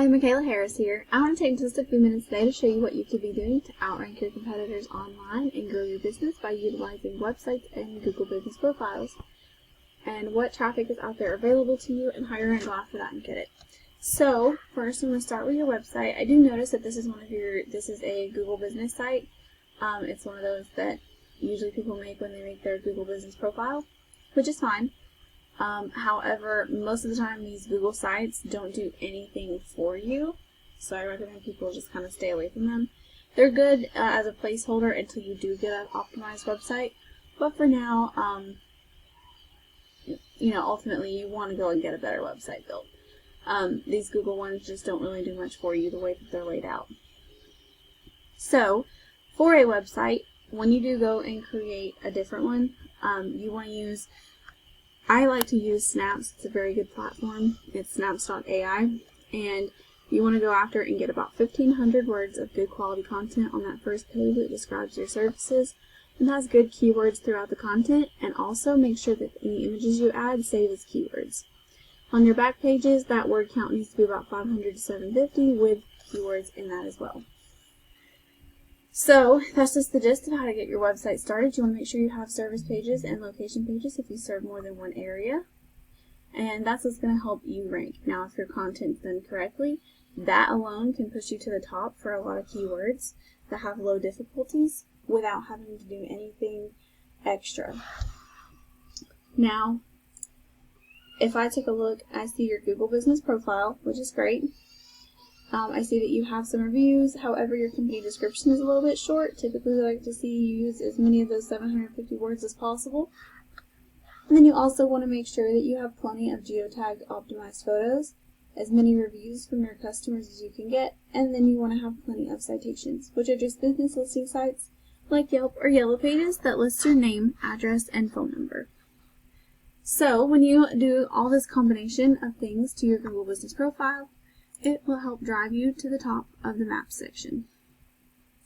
Hi, Michaela Harris here. I want to take just a few minutes today to show you what you could be doing to outrank your competitors online and grow your business by utilizing websites and Google Business Profiles, and what traffic is out there available to you and how you're going to go after that and get it. So, first I'm going to start with your website. I do notice that this is a Google Business site. It's one of those that usually people make when they make their Google Business Profile, which is fine. However, most of the time these Google sites don't do anything for you, so I recommend people just kind of stay away from them. They're good as a placeholder until you do get an optimized website, but for now, ultimately you want to go and get a better website built. These Google ones just don't really do much for you the way that they're laid out. So, for a website, when you do go and create a different one, you want to use, I like to use Snaps. It's a very good platform. It's snaps.ai, and you want to go after and get about 1,500 words of good quality content on that first page that describes your services and has good keywords throughout the content, and also make sure that any images you add save as keywords. On your back pages, that word count needs to be about 500 to 750 with keywords in that as well. So that's just the gist of how to get your website started. You want to make sure you have service pages and location pages if you serve more than one area, and that's what's going to help you rank. Now, if your content's done correctly, that alone can push you to the top for a lot of keywords that have low difficulties without having to do anything extra. Now, if I take a look, I see your Google Business Profile, which is great. I see that you have some reviews. However, your company description is a little bit short. Typically, I like to see you use as many of those 750 words as possible. And then you also want to make sure that you have plenty of geotag optimized photos, as many reviews from your customers as you can get, and then you want to have plenty of citations, which are just business listing sites like Yelp or Yellow Pages that lists your name, address, and phone number. So when you do all this combination of things to your Google Business Profile, it will help drive you to the top of the map section.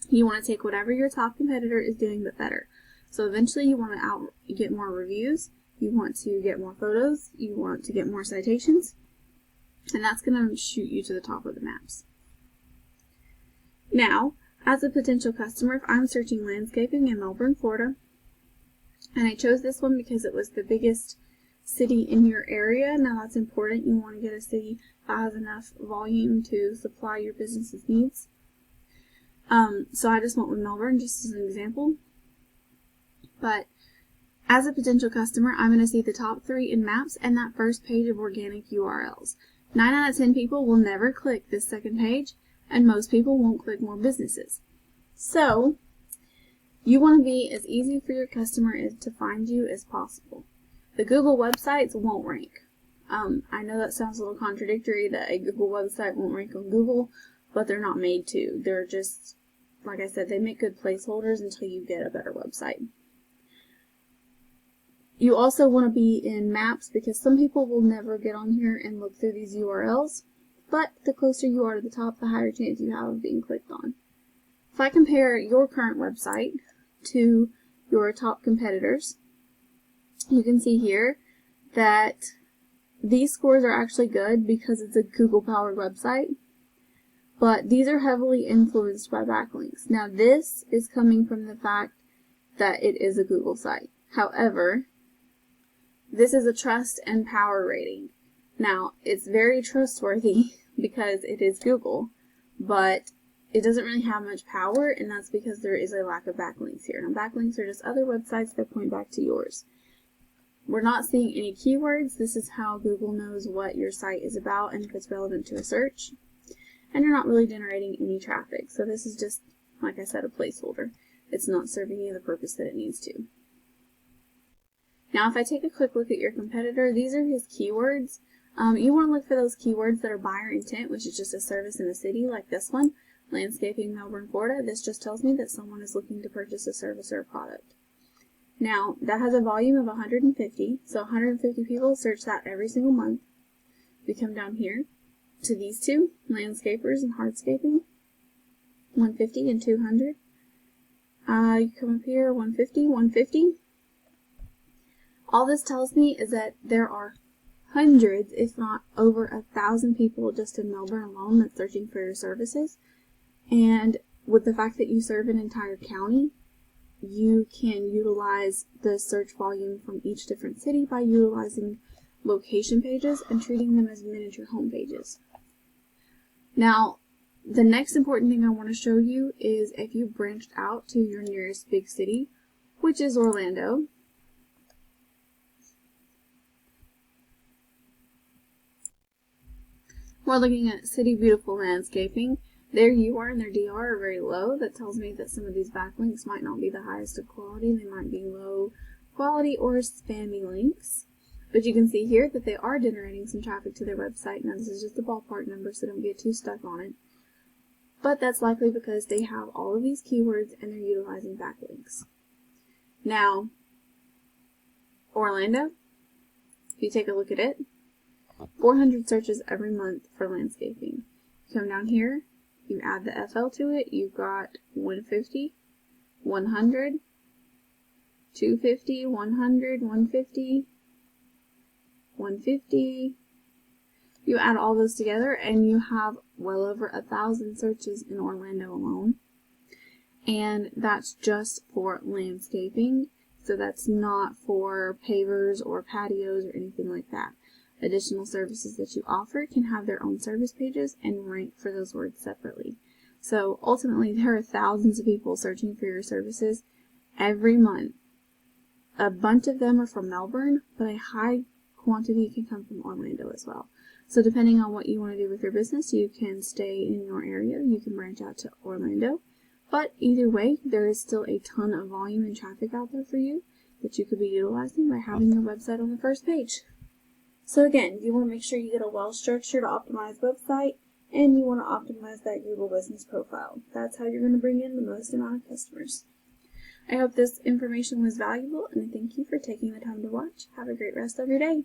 You want to take whatever your top competitor is doing but better. So eventually you want to get more reviews, you want to get more photos, you want to get more citations, and that's going to shoot you to the top of the maps. Now, as a potential customer, if I'm searching landscaping in Melbourne, Florida, and I chose this one because it was the biggest city in your area. Now that's important. You want to get a city that has enough volume to supply your business's needs. So I just went with Melbourne just as an example. But as a potential customer, I'm going to see the top 3 in maps and that first page of organic URLs. 9 out of 10 people will never click this second page, and most people won't click more businesses. So you want to be as easy for your customer to find you as possible. The Google websites won't rank. I know that sounds a little contradictory that a Google website won't rank on Google, but they're not made to. They're just, like I said, they make good placeholders until you get a better website. You also want to be in maps because some people will never get on here and look through these URLs, but the closer you are to the top, the higher chance you have of being clicked on. If I compare your current website to your top competitors, you can see here that these scores are actually good because it's a Google-powered website, but these are heavily influenced by backlinks. Now, this is coming from the fact that it is a Google site. However, this is a trust and power rating. Now, it's very trustworthy because it is Google, but it doesn't really have much power, and that's because there is a lack of backlinks here. Now, backlinks are just other websites that point back to yours. We're not seeing any keywords. This is how Google knows what your site is about and if it's relevant to a search. And you're not really generating any traffic. So this is just, like I said, a placeholder. It's not serving you the purpose that it needs to. Now, if I take a quick look at your competitor, these are his keywords. You want to look for those keywords that are buyer intent, which is just a service in a city like this one, landscaping, Melbourne, Florida. This just tells me that someone is looking to purchase a service or a product. Now, that has a volume of 150, so 150 people search that every single month. We come down here to these two, landscapers and hardscaping, 150 and 200. You come up here, 150, 150. All this tells me is that there are hundreds, if not over 1,000 people just in Melbourne alone that's searching for your services. And with the fact that you serve an entire county, you can utilize the search volume from each different city by utilizing location pages and treating them as miniature home pages. Now, the next important thing I want to show you is if you branched out to your nearest big city, which is Orlando. We're looking at City Beautiful Landscaping. Their UR and their DR are very low. That tells me that some of these backlinks might not be the highest of quality. They might be low quality or spammy links. But you can see here that they are generating some traffic to their website. Now this is just a ballpark number, so don't get too stuck on it. But that's likely because they have all of these keywords and they're utilizing backlinks. Now, Orlando, if you take a look at it, 400 searches every month for landscaping. You come down here, you add the FL to it, you've got 150, 100, 250, 100, 150, 150. You add all those together and you have well over 1,000 searches in Orlando alone. And that's just for landscaping, so that's not for pavers or patios or anything like that. Additional services that you offer can have their own service pages and rank for those words separately. So ultimately, there are thousands of people searching for your services every month. A bunch of them are from Melbourne, but a high quantity can come from Orlando as well. So depending on what you want to do with your business, you can stay in your area, you can branch out to Orlando. But either way, there is still a ton of volume and traffic out there for you that you could be utilizing by having your website on the first page. So again, you want to make sure you get a well-structured, optimized website, and you want to optimize that Google business profile. That's how you're going to bring in the most amount of customers. I hope this information was valuable, and I thank you for taking the time to watch. Have a great rest of your day.